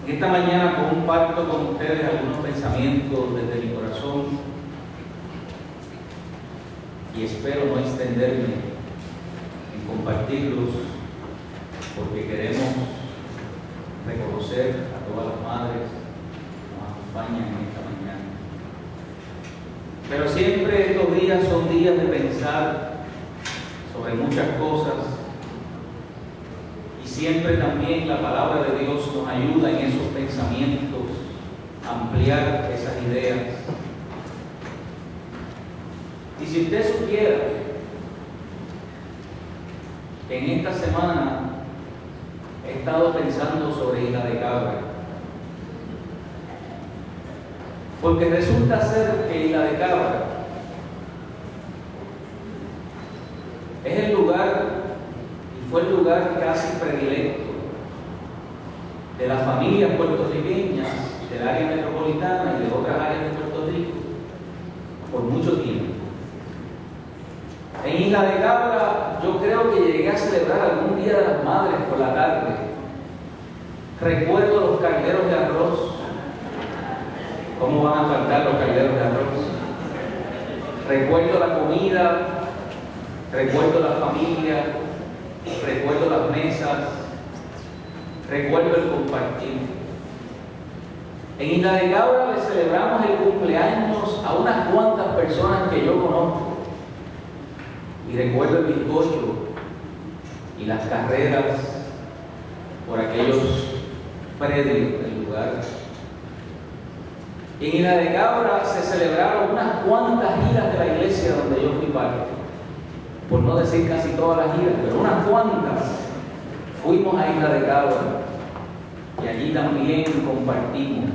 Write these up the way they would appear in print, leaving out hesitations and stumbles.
En esta mañana comparto con ustedes algunos pensamientos desde mi corazón y espero no extenderme en compartirlos porque queremos reconocer a todas las madres que nos acompañan en esta mañana. Pero siempre estos días son días de pensar sobre muchas cosas y siempre también la palabra de Dios nos ayuda en esos pensamientos a ampliar esas ideas. Y si usted supiera que en esta semana he estado pensando sobre Isla de Cabra, porque resulta ser que Isla de Cabra es el lugar, y fue el lugar casi predilecto de las familias puertorriqueñas del área metropolitana y de otras áreas de Puerto Rico por mucho tiempo. En Isla de Cabra yo creo que llegué a celebrar algún Día de las Madres por la tarde. Recuerdo los calderos de arroz. ¿Cómo van a faltar los calderos de arroz? Recuerdo la comida, recuerdo la familia, recuerdo las mesas, recuerdo el compartir. En Isla de Cabra le celebramos el cumpleaños a unas cuantas personas que yo conozco. Y recuerdo el bizcocho y las carreras por aquellos predios del lugar. En Isla de Cabra se celebraron unas cuantas giras de la iglesia donde yo fui parte. Por no decir casi todas las giras, pero unas cuantas fuimos a Isla de Cabra y allí también compartimos.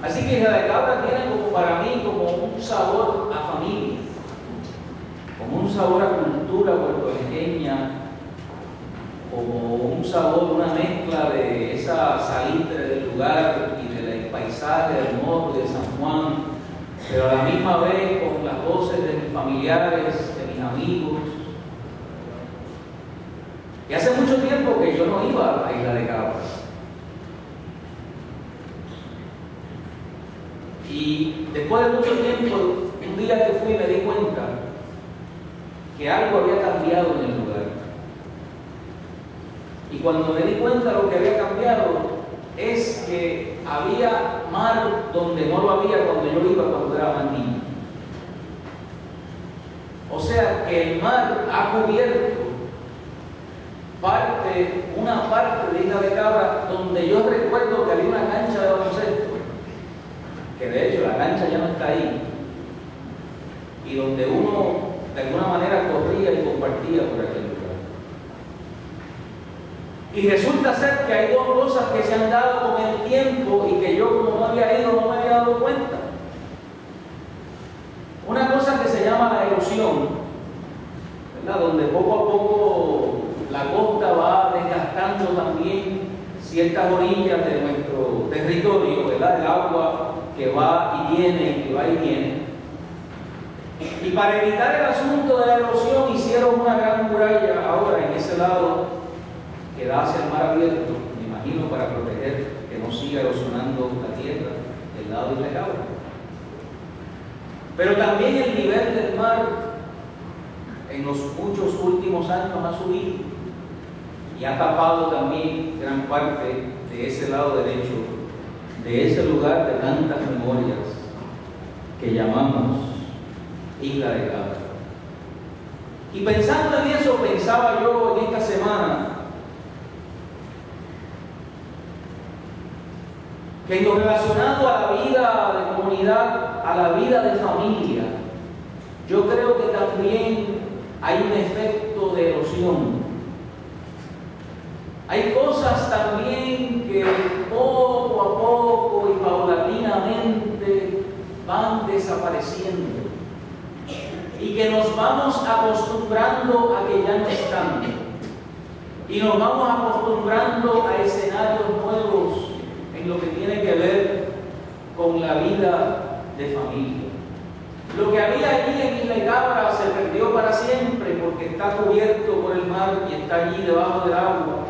Así que Isla de Cabra tiene como para mí como un sabor a familia, como un sabor a cultura puertorriqueña, como un sabor, una mezcla de esa salitre del lugar y del paisaje hermoso de San Juan, pero a la misma vez con las voces de mis familiares, de mis amigos. Y hace mucho tiempo que yo no iba a Isla de Cabra. Y después de mucho tiempo, un día que fui me di cuenta que algo había cambiado en el lugar. Y cuando me di cuenta lo que había cambiado es que había mar donde no lo había cuando yo iba cuando era más niño. O sea que el mar ha cubierto una parte de Isla de Cabra donde yo recuerdo que había una cancha de baloncesto, que de hecho la cancha ya no está ahí, y donde uno de alguna manera corría y compartía por aquel lugar. Y resulta ser que hay dos cosas que se han dado con el tiempo y que yo, como no había ido, no me había dado cuenta. Una cosa que se llama la erosión, ¿verdad? Donde poco a poco la costa va desgastando también ciertas orillas de nuestro territorio, ¿verdad? El agua que va y viene, que va y viene. Y para evitar el asunto de la erosión hicieron una gran muralla ahora en ese lado que da hacia el mar abierto, me imagino para proteger que no siga erosionando la tierra del lado de la Cabra. Pero también el nivel del mar en los muchos últimos años ha subido y ha tapado también gran parte de ese lado derecho, de ese lugar de tantas memorias que llamamos Isla de Cabra. Y pensando en eso, pensaba yo en esta semana que en lo relacionado a la vida de comunidad, a la vida de familia, yo creo que también hay un efecto de erosión. Hay cosas también que poco a poco y paulatinamente van desapareciendo y que nos vamos acostumbrando a que ya no están y nos vamos acostumbrando a escenarios nuevos en lo que tiene que ver con la vida de familia. Lo que había allí en Isla de Cabra se perdió para siempre porque está cubierto por el mar y está allí debajo del agua.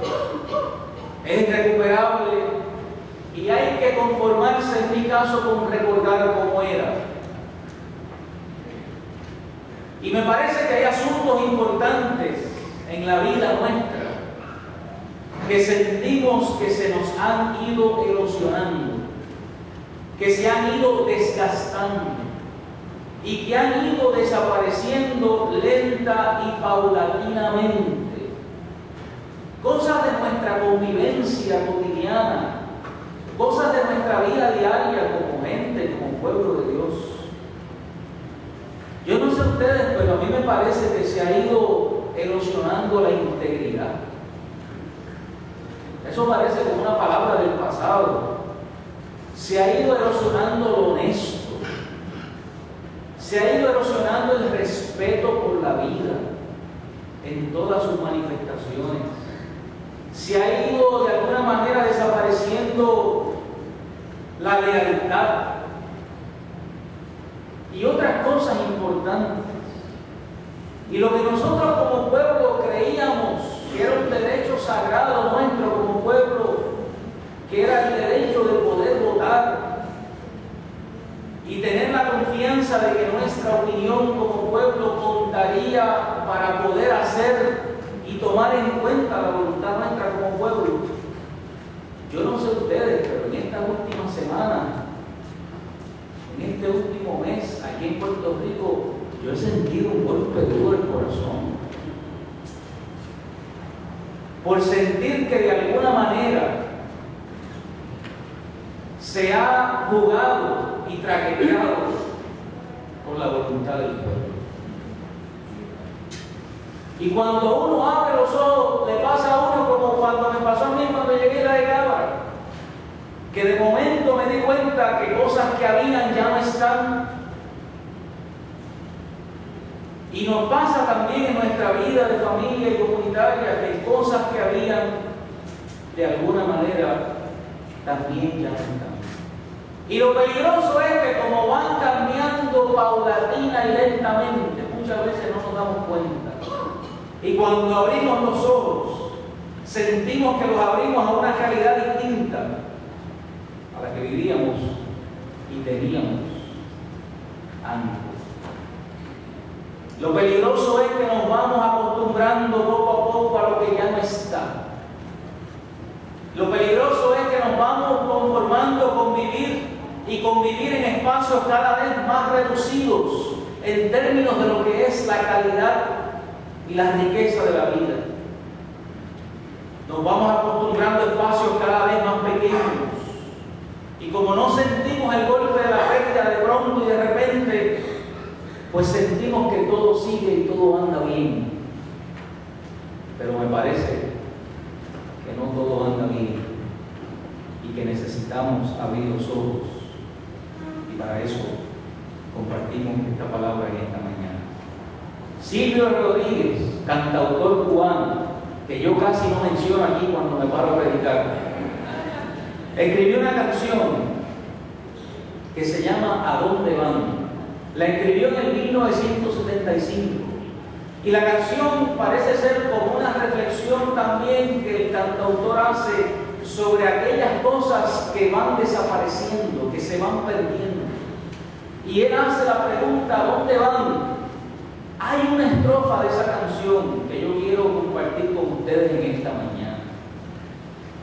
Es irrecuperable conformarse en mi caso con recordar cómo era. Y me parece que hay asuntos importantes en la vida nuestra que sentimos que se nos han ido erosionando, que se han ido desgastando y que han ido desapareciendo lenta y paulatinamente. Cosas de nuestra convivencia cotidiana, cosas de nuestra vida diaria como gente, como pueblo de Dios. Yo no sé ustedes, pero a mí me parece que se ha ido erosionando la integridad. Eso parece como una palabra del pasado. Se ha ido erosionando lo honesto. Se ha ido erosionando el respeto por la vida en todas sus manifestaciones. Se ha ido de alguna manera desapareciendo la lealtad y otras cosas importantes. Y lo que nosotros como pueblo creíamos que era un derecho sagrado nuestro como pueblo, que era el derecho de poder votar y tener la confianza de que nuestra opinión como pueblo contaría para poder hacer y tomar en cuenta la voluntad nuestra como pueblo. Yo no sé ustedes, pero en esta última semana, en este último mes, aquí en Puerto Rico, yo he sentido un golpe duro en el corazón. Por sentir que de alguna manera se ha jugado y traqueteado con la voluntad del pueblo. Y cuando uno abre los ojos, le pasa a uno como cuando me pasó a mí cuando llegué a la de Cámara, que de momento me di cuenta que cosas que habían ya no están. Y nos pasa también en nuestra vida de familia y comunitaria que cosas que habían de alguna manera también ya no están. Y lo peligroso es que como van cambiando paulatina y lentamente, muchas veces no nos damos cuenta. Y cuando abrimos los ojos, sentimos que los abrimos a una realidad distinta a la que vivíamos y teníamos antes. Lo peligroso es que nos vamos acostumbrando poco a poco a lo que ya no está. Lo peligroso es que nos vamos conformando con vivir y convivir en espacios cada vez más reducidos en términos de lo que es la calidad y la riqueza de la vida. Nos vamos acostumbrando a espacios cada vez más pequeños. Y como no sentimos el golpe de la pérdida de pronto y de repente, pues sentimos que todo sigue y todo anda bien. Pero me parece que no todo anda bien y que necesitamos abrir los ojos. Y para eso compartimos esta palabra en esta mañana. Silvio Rodríguez, cantautor cubano, que yo casi no menciono aquí cuando me paro a predicar, escribió una canción que se llama ¿A dónde van? La escribió en el 1975 y la canción parece ser como una reflexión también que el cantautor hace sobre aquellas cosas que van desapareciendo, que se van perdiendo. Y él hace la pregunta, ¿a dónde van? Hay una estrofa de esa canción que yo quiero compartir con ustedes en esta mañana,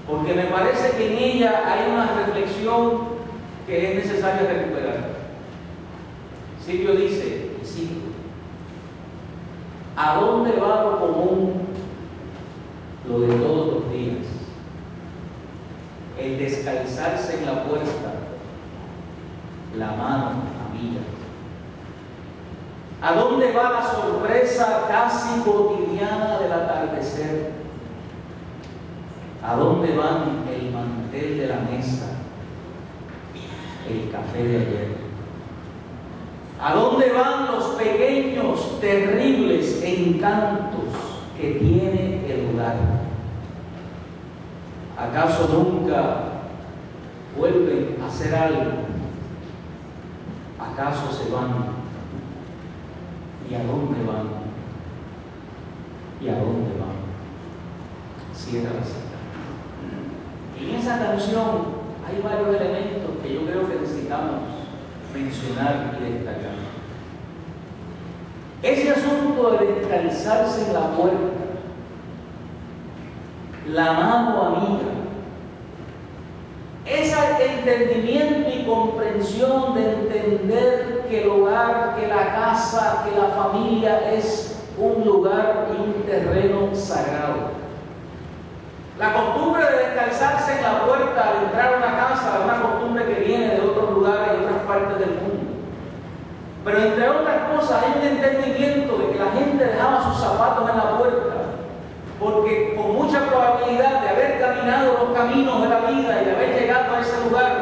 porque me parece que en ella hay una reflexión que es necesaria recuperar. Silvio dice, y cito: ¿a dónde va lo común, lo de todos los días? El descalzarse en la puerta, la mano amiga. ¿A dónde va la sorpresa casi cotidiana del atardecer? ¿A dónde van el mantel de la mesa, el café de ayer? ¿A dónde van los pequeños, terribles encantos que tiene el hogar? ¿Acaso nunca vuelven a hacer algo? ¿Acaso se van? ¿Y a dónde van? ¿Y a dónde van? Cierra la cita. Y en esa canción hay varios elementos que yo creo que necesitamos mencionar y destacar. Ese asunto de descalzarse en la puerta, la mano amiga, ese entendimiento y comprensión de entender que el hogar, que la casa, que la familia es un lugar y un terreno sagrado. La costumbre de descalzarse en la puerta al entrar a una casa es una costumbre que viene de otros lugares y otras partes del mundo. Pero entre otras cosas hay un entendimiento de que la gente dejaba sus zapatos en la puerta, porque con mucha probabilidad de haber caminado los caminos de la vida y de haber llegado a ese lugar,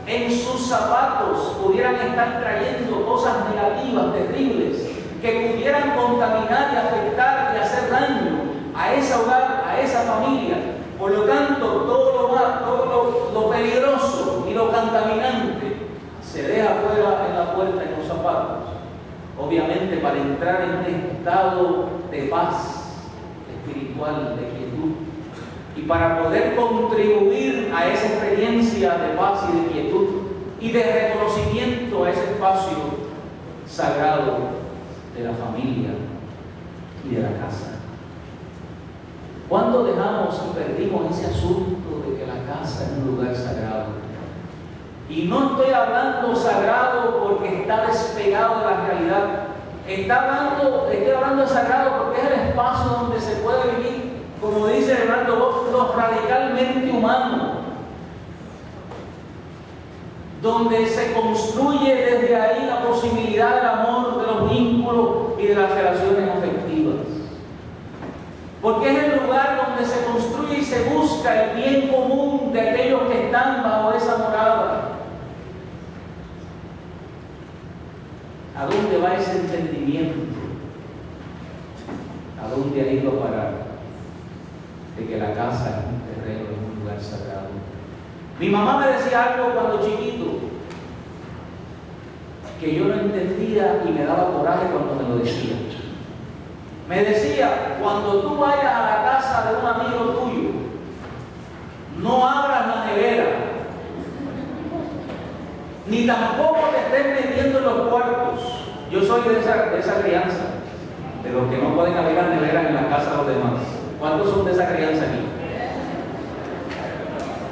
en sus zapatos pudieran estar trayendo cosas negativas, terribles, que pudieran contaminar y afectar y hacer daño a ese hogar, a esa familia. Por lo tanto, todo lo peligroso y lo contaminante se deja fuera en la puerta, en los zapatos, obviamente para entrar en un estado de paz espiritual, de quietud, y para poder contribuir a esa experiencia de paz y de quietud y de reconocimiento a ese espacio sagrado de la familia y de la casa. ¿Cuándo dejamos y perdimos ese asunto de que la casa es un lugar sagrado? Y no estoy hablando sagrado porque está despegado de la realidad. Estoy hablando de sagrado porque es el espacio donde se puede vivir, como dice Hernando Bosch, lo radicalmente humano, donde se construye desde ahí la posibilidad del amor, de los vínculos y de las relaciones afectivas. Porque es el lugar donde se construye y se busca el bien común de aquellos que están bajo esa morada. ¿A dónde va ese entendimiento? ¿A dónde ha ido a parar? De que la casa es un terreno, es un lugar sagrado. Mi mamá me decía algo cuando chiquito que yo no entendía y me daba coraje cuando me lo decía. Me decía, cuando tú vayas a la casa de un amigo tuyo, no abras la nevera, ni tampoco te estés metiendo en los cuartos. Yo soy de esa crianza, de los que no pueden abrir las neveras en la casa de los demás. ¿Cuántos son de esa crianza aquí?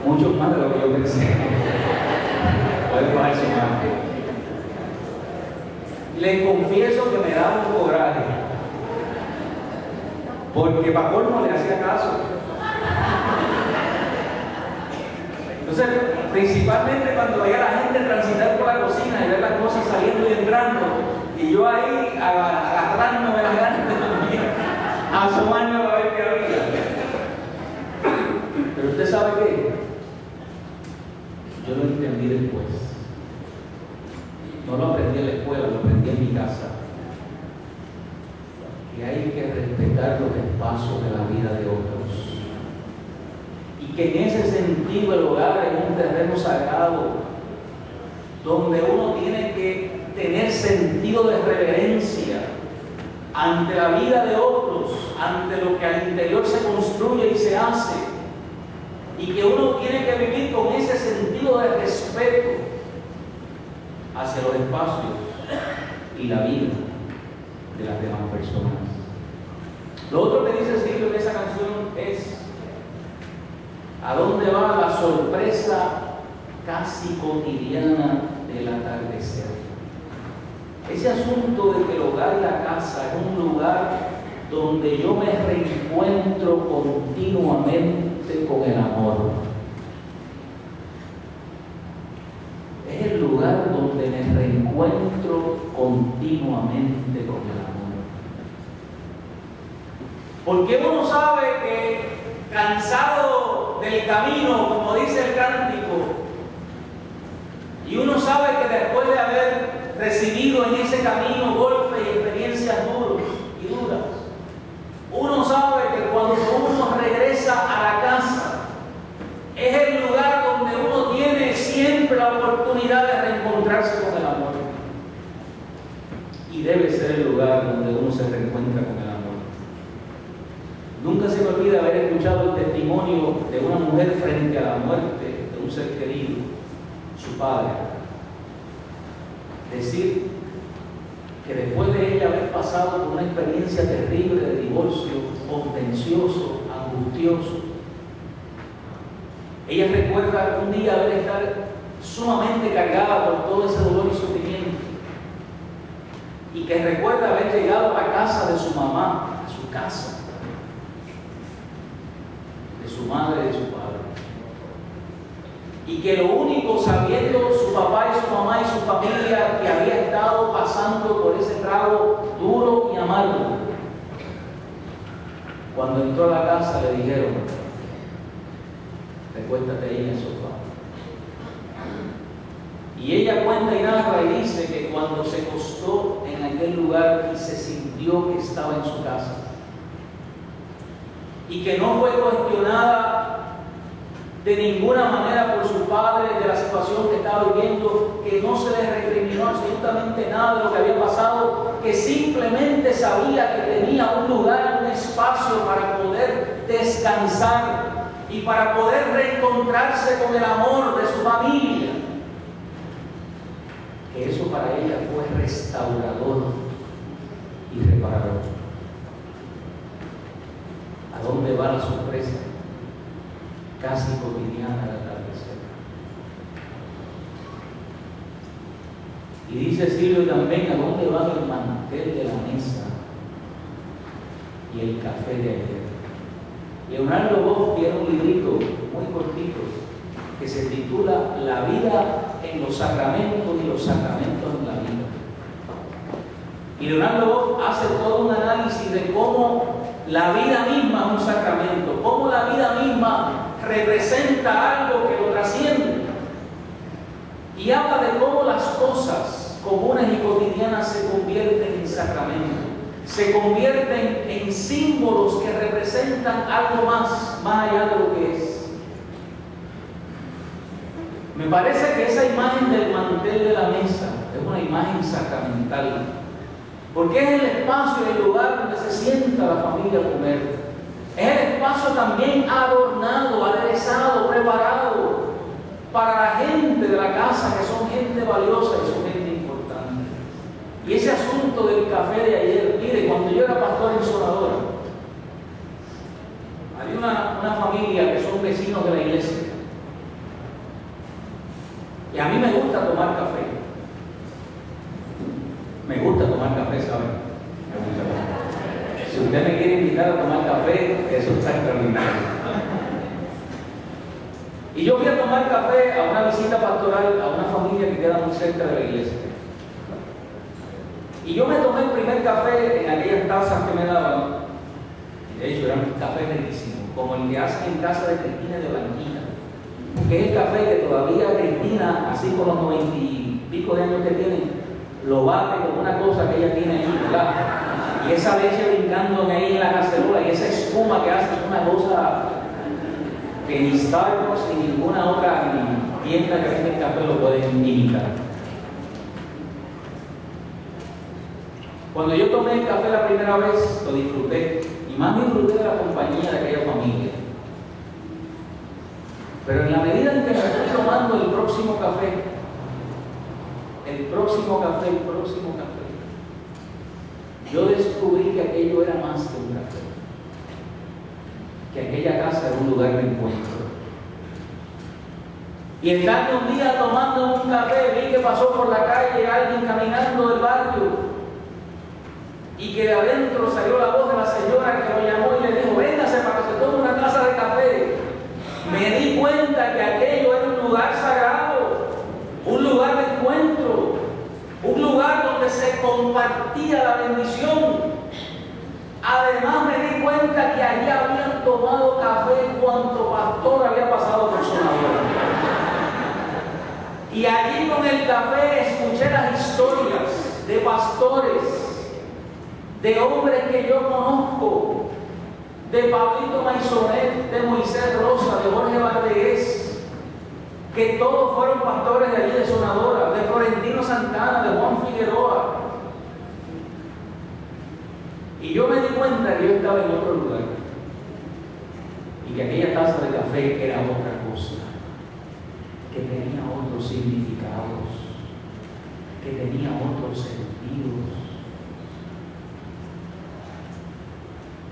Muchos más de lo que yo pensé. Pueden bajar su mano. Le confieso que me daba un coraje, porque para colmo le hacía caso. Entonces, principalmente cuando veía a la gente transitar por la cocina y ver las cosas saliendo y entrando, y yo ahí agarrándome las ganas también, asomándome a ver qué había. Pero usted sabe qué, yo lo entendí después. No lo aprendí en la escuela, lo aprendí en mi casa. Que hay que respetar los espacios de la vida de otros. Y que en ese sentido el hogar es un terreno sagrado, donde uno tiene que tener sentido de reverencia ante la vida de otros, ante lo que al interior se construye y se hace. Y que uno tiene que vivir con ese sentido de respeto hacia los espacios y la vida de las demás personas. Lo otro que dice Silvio en esa canción es: ¿a dónde va la sorpresa casi cotidiana del atardecer? Ese asunto de que el hogar y la casa es un lugar donde yo me reencuentro continuamente con el amor. Es el lugar donde me reencuentro continuamente con el amor. Porque uno sabe que cansado del camino, como dice el cántico, y uno sabe que después de haber recibido en ese camino golpes y experiencias duras, uno sabe que cuando uno regresa a la casa, es el lugar donde uno tiene siempre la oportunidad de reencontrarse con el amor. Y debe ser el lugar donde uno se reencuentra con el amor. Nunca se me olvida haber escuchado el testimonio de una mujer frente a la muerte, de un ser querido, su padre, decir que después de ella haber pasado por una experiencia terrible de divorcio, contencioso, angustioso, ella recuerda un día haber estado sumamente cargada por todo ese dolor y sufrimiento, y que recuerda haber llegado a la casa de su mamá, a su casa, de su madre y de su padre, y que lo único, sabiendo su papá y su mamá y su familia, que había estado pasando por ese trago duro y amargo, cuando entró a la casa le dijeron: recuéstate ahí en el sofá. Y ella cuenta y narra y dice que cuando se acostó en aquel lugar y se sintió que estaba en su casa, y que no fue cuestionada de ninguna manera por su padre de la situación que estaba viviendo, que no se le recriminó absolutamente nada de lo que había pasado, que simplemente sabía que tenía un lugar, un espacio para poder descansar y para poder reencontrarse con el amor de su familia, que eso para ella fue restaurador y reparador. ¿A dónde va la sorpresa? Casi cotidiana al atardecer. Y dice Silvio también: ¿a dónde va el mantel de la mesa y el café de ayer? Leonardo Boff tiene un librito muy cortito que se titula La vida en los sacramentos y los sacramentos en la vida. Y Leonardo Boff hace todo un análisis de cómo la vida misma es un sacramento, cómo la vida misma representa algo que lo trasciende. Y habla de cómo las cosas comunes y cotidianas se convierten en sacramentos, se convierten en símbolos que representan algo más allá de lo que es. Me parece que esa imagen del mantel de la mesa es una imagen sacramental, porque es el espacio y el lugar donde se sienta la familia a comer. Es el espacio también adornado, aderezado, preparado para la gente de la casa, que son gente valiosa y son gente importante. Y ese asunto del café de ayer, mire, cuando yo era pastor en Sonadora, había una familia que son vecinos de la iglesia. Y a mí me gusta tomar café. Me gusta tomar café, ¿saben? Me gusta. Si usted me quiere invitar a tomar café, eso está extraordinario. Y yo fui a tomar café a una visita pastoral a una familia que queda muy cerca de la iglesia. Y yo me tomé el primer café en aquellas tazas que me daban. De hecho, era un café riquísimo, como el que hacen en casa de Cristina de Blanquita, que es el café que todavía Cristina, así con los 90 y pico de años que tiene, lo bate con una cosa que ella tiene ahí, ¿verdad? Y esa leche brincando ahí en la cacerola y esa espuma que hace es una cosa que ni Starbucks ni ninguna otra ni tienda que vende el café lo pueden imitar. Cuando yo tomé el café la primera vez, lo disfruté, y más disfruté de la compañía de aquella familia. Pero en la medida en que me fui tomando el próximo café, yo descubrí que aquello era más que un café, que aquella casa era un lugar de encuentro. Y estando un día tomando un café, vi que pasó por la calle alguien caminando del barrio, y que de adentro salió la voz de la señora que lo llamó y le dijo: véngase para que se tome una taza de café. Me di cuenta que aquello era un lugar sagrado, un lugar de encuentro, un lugar donde se compartía la bendición. Además me di cuenta que allí habían tomado café cuanto pastor había pasado por Sonadora. Y allí con el café escuché las historias de pastores, de hombres que yo conozco, de Pablito Maisonet, de Moisés Rosa, de Jorge Valdez, que todos fueron pastores de allí de Sonadora, de Florentino Santana, de Juan Figueroa. Y yo me di cuenta que yo estaba en otro lugar y que aquella taza de café era otra cosa. que tenía otros significados, que tenía otros sentidos.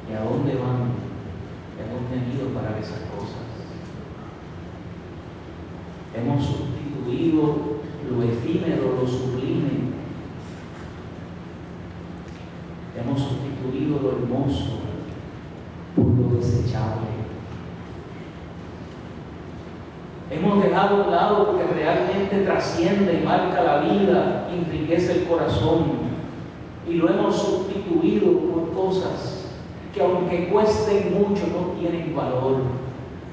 ¿Y a dónde van? Hemos venido para esas cosas. Hemos sustituido lo efímero, lo sublime. Hemos sustituido lo hermoso por lo desechable. Hemos dejado a un lado lo que realmente trasciende y marca la vida, enriquece el corazón, y lo hemos sustituido por cosas que, aunque cuesten mucho, no tienen valor,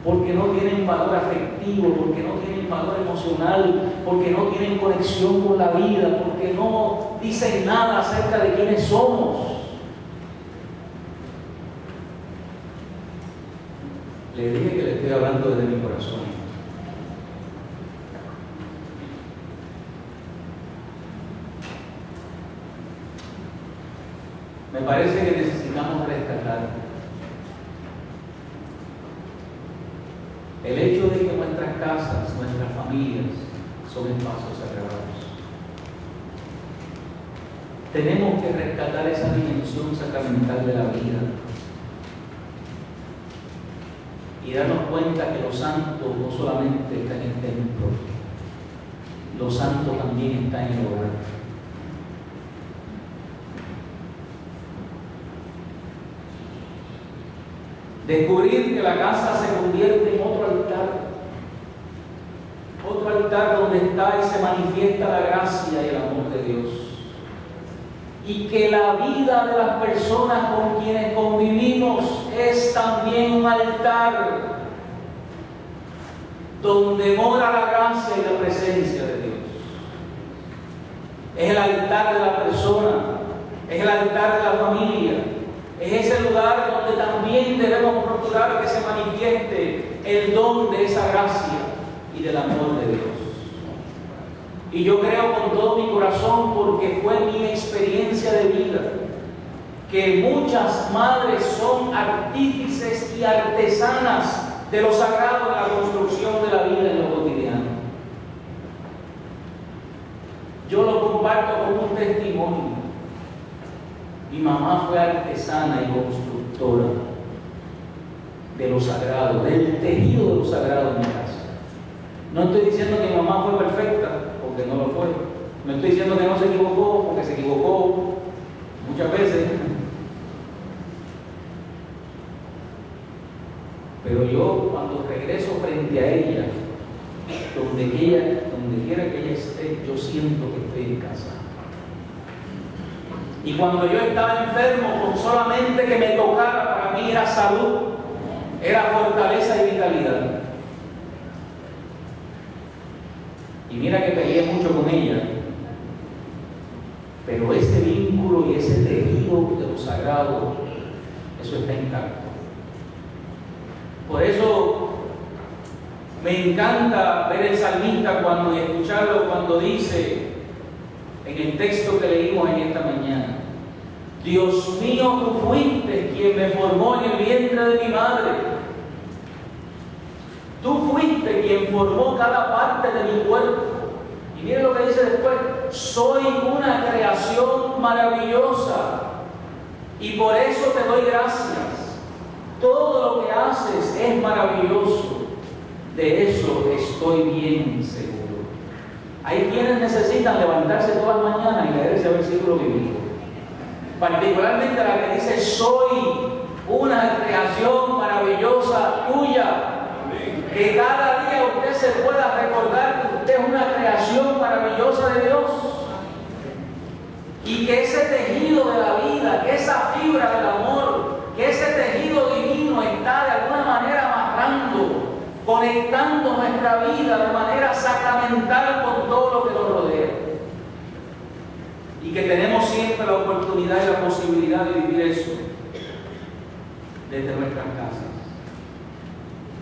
porque no tienen valor afectivo, porque no tienen valor emocional, porque no tienen conexión con la vida, porque no dicen nada acerca de quiénes somos. Le dije que le estoy hablando desde mi corazón. Me parece que necesitamos rescatar el hecho de que nuestras casas, nuestras familias son espacios sagrados. Tenemos que rescatar esa dimensión sacramental de la vida y darnos cuenta que lo santo no solamente está en el templo, lo santo también está en el hogar. Descubrir que la casa se convierte en otro altar donde está y se manifiesta la gracia y el amor de Dios. Y que la vida de las personas con quienes convivimos es también un altar donde mora la gracia y la presencia de Dios. Es el altar de la persona, es el altar de la familia. Es ese lugar donde también debemos procurar que se manifieste el don de esa gracia y del amor de Dios. Y yo creo con todo mi corazón, porque fue mi experiencia de vida, que muchas madres son artífices y artesanas de lo sagrado de la construcción de la vida en lo cotidiano. Yo lo comparto como un testimonio. Mi mamá fue artesana y constructora de lo sagrado, del tejido de lo sagrado en mi casa. No estoy diciendo que mi mamá fue perfecta, porque no lo fue. No estoy diciendo que no se equivocó, porque se equivocó muchas veces. Pero yo, cuando regreso frente a ella, donde quiera que ella esté, yo siento que estoy en casa. Y cuando yo estaba enfermo, con solamente que me tocara, para mí era salud, era fortaleza y vitalidad. Y mira que peleé mucho con ella, pero ese vínculo y ese tejido de lo sagrado, eso está intacto. Por eso me encanta ver el salmista cuando escucharlo cuando dice en el texto que leímos en esta mañana: Dios mío, tú fuiste quien me formó en el vientre de mi madre. Tú fuiste quien formó cada parte de mi cuerpo. Y miren lo que dice después: soy una creación maravillosa y por eso te doy gracias. Todo lo que haces es maravilloso. De eso estoy bien seguro. Hay quienes necesitan levantarse todas las mañanas y leer ese versículo bíblico. Particularmente la que dice: soy una creación maravillosa tuya. Que cada día usted se pueda recordar que usted es una creación maravillosa de Dios. Y que ese tejido de la vida, que esa fibra del amor, que ese tejido divino está de alguna manera amarrando, conectando nuestra vida de manera sacramental con todo lo que nos rodea. Y que tenemos siempre la oportunidad y la posibilidad de vivir eso desde nuestras casas.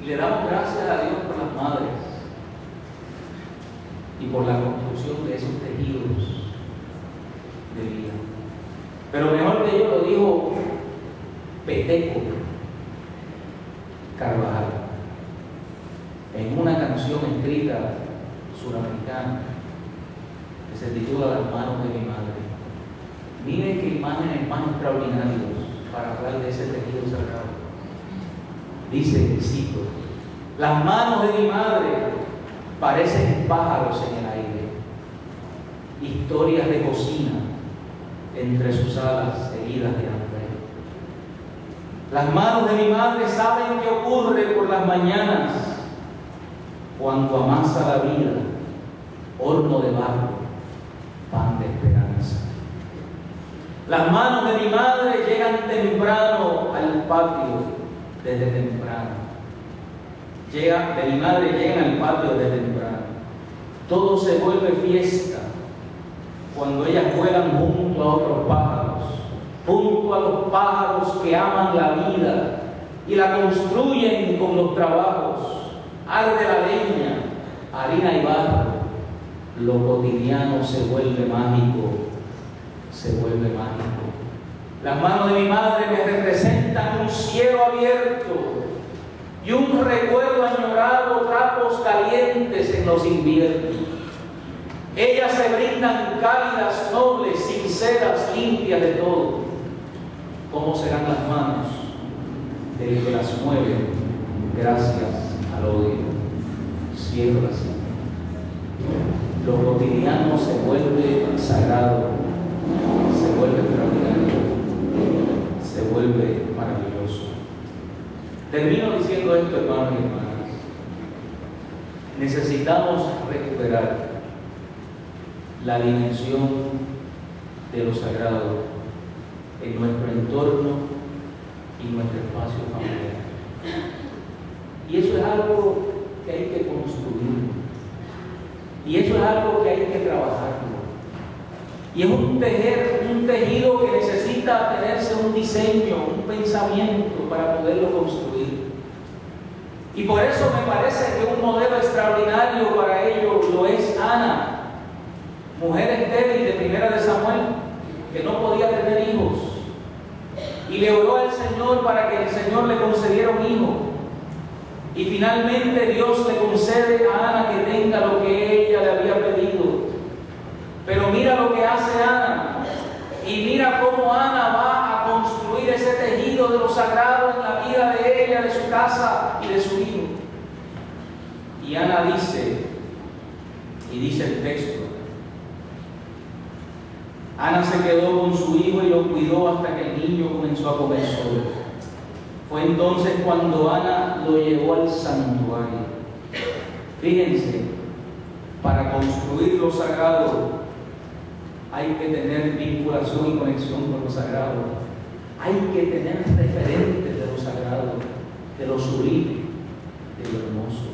Y le damos gracias a Dios por las madres y por la construcción de esos tejidos de vida. Pero mejor que yo lo dijo Peteco Carvajal en una canción escrita suramericana que se titula Las manos de mi madre. Miren qué imágenes más extraordinarias para hablar de ese tejido sagrado. Dice, y cito: las manos de mi madre parecen pájaros en el aire, historias de cocina entre sus alas heridas de hambre. Las manos de mi madre saben qué ocurre por las mañanas cuando amasa la vida, horno de barro, pan de esperanza. Las manos de mi madre llegan temprano al patio desde temprano. De mi madre llegan al patio desde temprano. Todo se vuelve fiesta cuando ellas vuelan junto a otros pájaros, junto a los pájaros que aman la vida y la construyen con los trabajos. Arde la leña, harina y barro. Lo cotidiano se vuelve mágico, se vuelve mágico. Las manos de mi madre me representan un cielo abierto y un recuerdo añorado, trapos calientes en los inviernos. Ellas se brindan cálidas, nobles, sinceras, limpias de todo. ¿Cómo serán las manos del que las mueve gracias al odio? Cierro la cita. Lo cotidiano se vuelve sagrado, se vuelve extraordinario, se vuelve maravilloso. Termino diciendo esto, hermanos y hermanas. Necesitamos recuperar la dimensión de lo sagrado en nuestro entorno y nuestro espacio familiar. Y eso es algo que hay que construir. Y eso es algo que hay que trabajarlo. Y es un tejido que necesita tenerse un diseño, un pensamiento para poderlo construir. Y por eso me parece que un modelo extraordinario para ello lo es Ana, mujer estéril de Primera de Samuel, que no podía tener hijos. Y le oró al Señor para que el Señor le concediera un hijo. Y finalmente Dios le concede a Ana que tenga lo que ella le había pedido. Pero mira lo que hace Ana. Y mira cómo Ana va a construir ese tejido de lo sagrado en la vida de ella, de su casa y de su hijo. Y Ana dice, y dice el texto, Ana se quedó con su hijo y lo cuidó hasta que el niño comenzó a comer solo. Fue entonces cuando Ana lo llevó al santuario. Fíjense, para construir lo sagrado hay que tener vinculación y conexión con lo sagrado. Hay que tener referentes de lo sagrado, de lo sublime, de lo hermoso.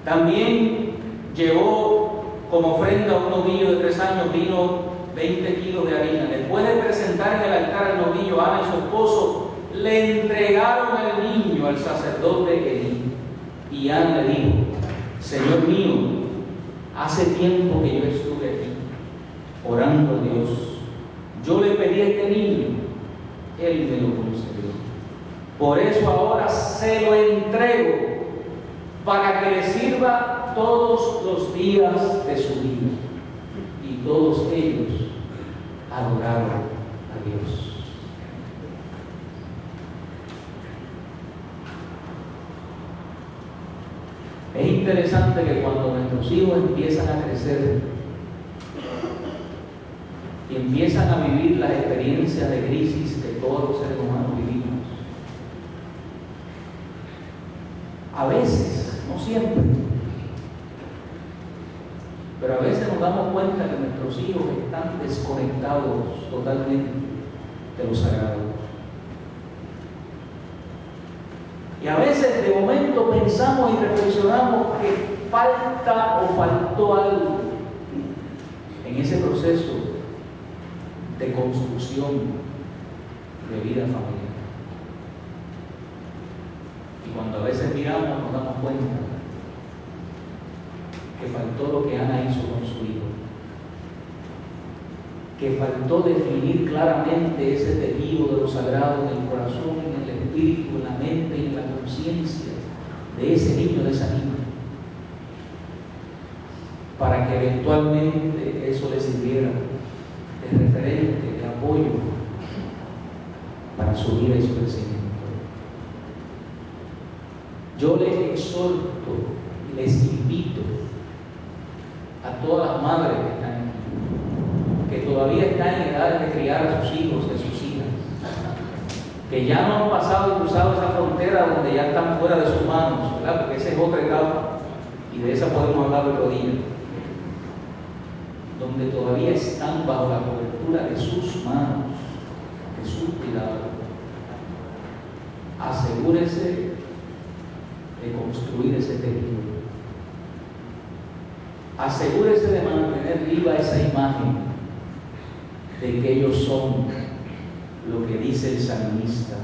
También llevó como ofrenda un novillo de 3 años, vino 20 kilos de harina. Después de presentar en el altar el novillo, Ana y su esposo le entregaron al niño al sacerdote Elí. Y Ana le dijo: Señor mío, hace tiempo que yo estuve aquí orando a Dios. Yo le pedí a este niño, Él me lo concedió. Por eso ahora se lo entrego para que le sirva todos los días de su vida. Y todos ellos adoraron a Dios. Es interesante que cuando nuestros hijos empiezan a crecer y empiezan a vivir las experiencias de crisis que todos los seres humanos vivimos, a veces, no siempre, pero a veces nos damos cuenta que nuestros hijos están desconectados totalmente de lo sagrado. Y a veces de momento pensamos y reflexionamos que falta o faltó algo en ese proceso de construcción de vida familiar. Y cuando a veces miramos nos damos cuenta que faltó lo que Ana hizo con su hijo, que faltó definir claramente ese tejido de lo sagrado en el corazón, en el espíritu, en la mente y en la conciencia de ese niño, de esa niña. para que eventualmente eso les sirviera de referente, de apoyo para su vida y su crecimiento. Yo les exhorto y les invito a todas las madres que están aquí, que todavía están en edad de criar a sus hijos y a sus hijas, que ya no han pasado y cruzado esa frontera donde ya están fuera de sus manos, ¿verdad? Porque esa es otra etapa y de esa podemos hablar otro día, donde todavía están bajo la cobertura de sus manos, de su cuidado. Asegúrese de construir ese tejido. Asegúrese de mantener viva esa imagen de que ellos son lo que dice el salmista,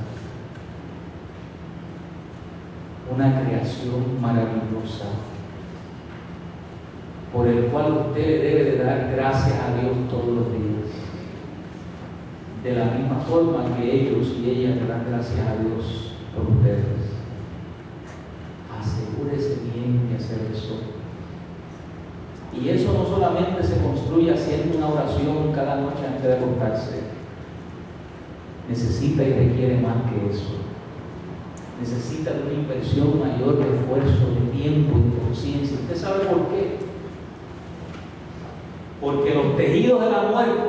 una creación maravillosa por el cual usted le debe de dar gracias a Dios todos los días, de la misma forma que ellos y ellas le dan gracias a Dios por ustedes. Asegúrese bien de hacer eso. Y eso no solamente se construye haciendo una oración cada noche antes de acostarse. Necesita y requiere más que eso. Necesita de una inversión mayor de esfuerzo, de tiempo y de conciencia. ¿Usted sabe por qué? Porque los tejidos de la muerte,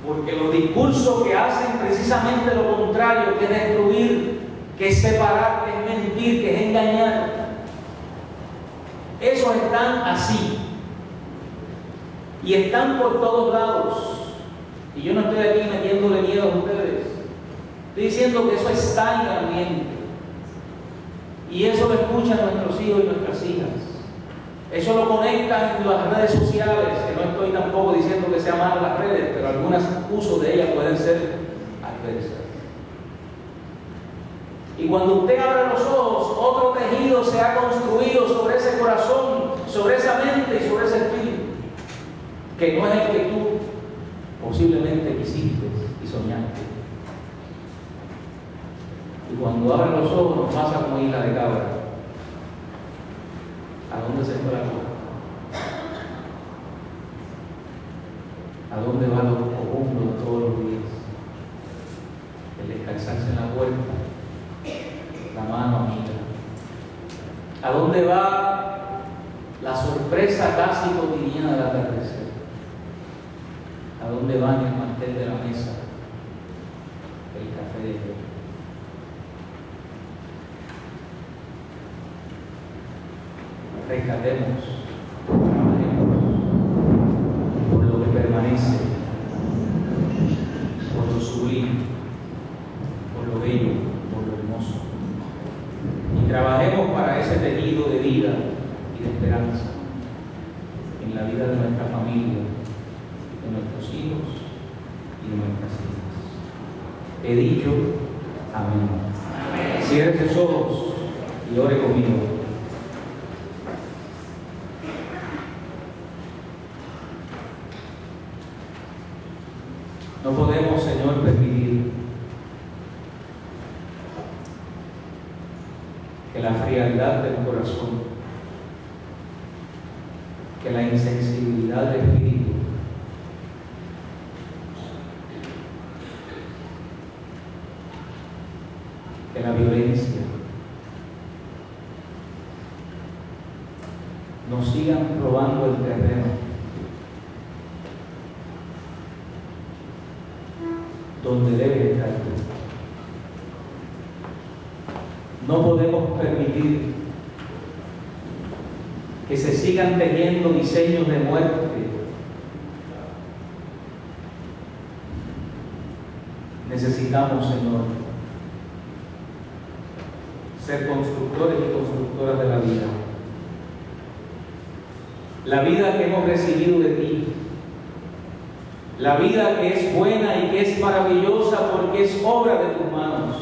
porque los discursos que hacen precisamente lo contrario, que es destruir, que es separar, que es mentir, que es engañar, esos están así y están por todos lados. Y yo no estoy aquí metiéndole miedo a ustedes, estoy diciendo que eso está en el ambiente y eso lo escuchan nuestros hijos y nuestras hijas. Eso lo conectan en las redes sociales, que no estoy tampoco diciendo que sean malas las redes, pero algunos usos de ellas pueden ser adversas. Y cuando usted abre los ojos, otro tejido se ha construido sobre ese corazón, sobre esa mente y sobre ese espíritu, que no es el que tú posiblemente quisiste y soñaste. Y cuando abre los ojos nos pasa como isla de cabra. ¿A dónde se fue la cosa? ¿A dónde van los comundos de todos los días? El descansarse en la puerta, la mano amiga. ¿A dónde va la sorpresa casi cotidiana del atardecer? ¿A dónde va en el mantel de la mesa el café de hoy? Rescatemos, trabajemos por lo que permanece, por lo sublime, por lo bello, por lo hermoso. Y trabajemos para ese tejido de vida y de esperanza en la vida de nuestra familia, de nuestros hijos y de nuestras hijas. He dicho amén. Cierre sus ojos y ore conmigo. No podemos, Señor, permitir que la frialdad del corazón, que la insensibilidad del espíritu, que la violencia nos sigan robando el terreno donde debe estar. No podemos permitir que se sigan teniendo diseños de muerte necesitamos, Señor, ser constructores y constructoras de la vida. La vida que hemos recibido de ti. La vida que es buena y que es maravillosa porque es obra de tus manos.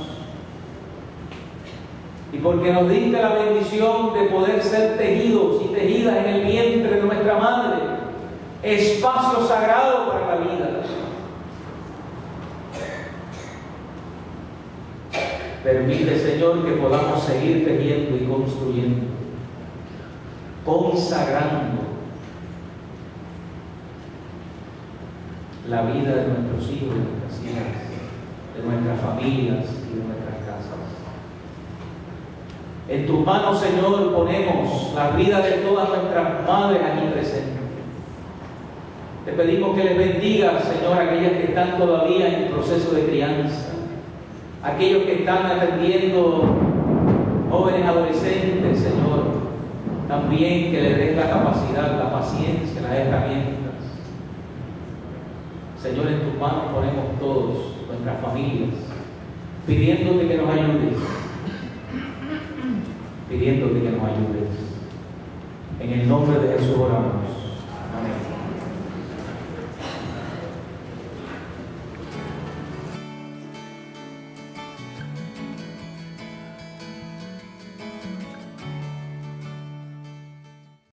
Y porque nos diste la bendición de poder ser tejidos y tejidas en el vientre de nuestra madre. Espacio sagrado para la vida. Permite, Señor, que podamos seguir tejiendo y construyendo. consagrando la vida de nuestros hijos, de nuestras hijas, de nuestras familias y de nuestras casas. En tus manos, Señor, ponemos la vida de todas nuestras madres aquí presentes. Te pedimos que les bendigas, Señor, a aquellas que están todavía en proceso de crianza, aquellos que están atendiendo jóvenes adolescentes, Señor, también que les des la capacidad, la paciencia, las herramientas. Señor, en tus manos ponemos todos, nuestras familias, pidiéndote que nos ayudes, pidiéndote que nos ayudes. En el nombre de Jesús oramos.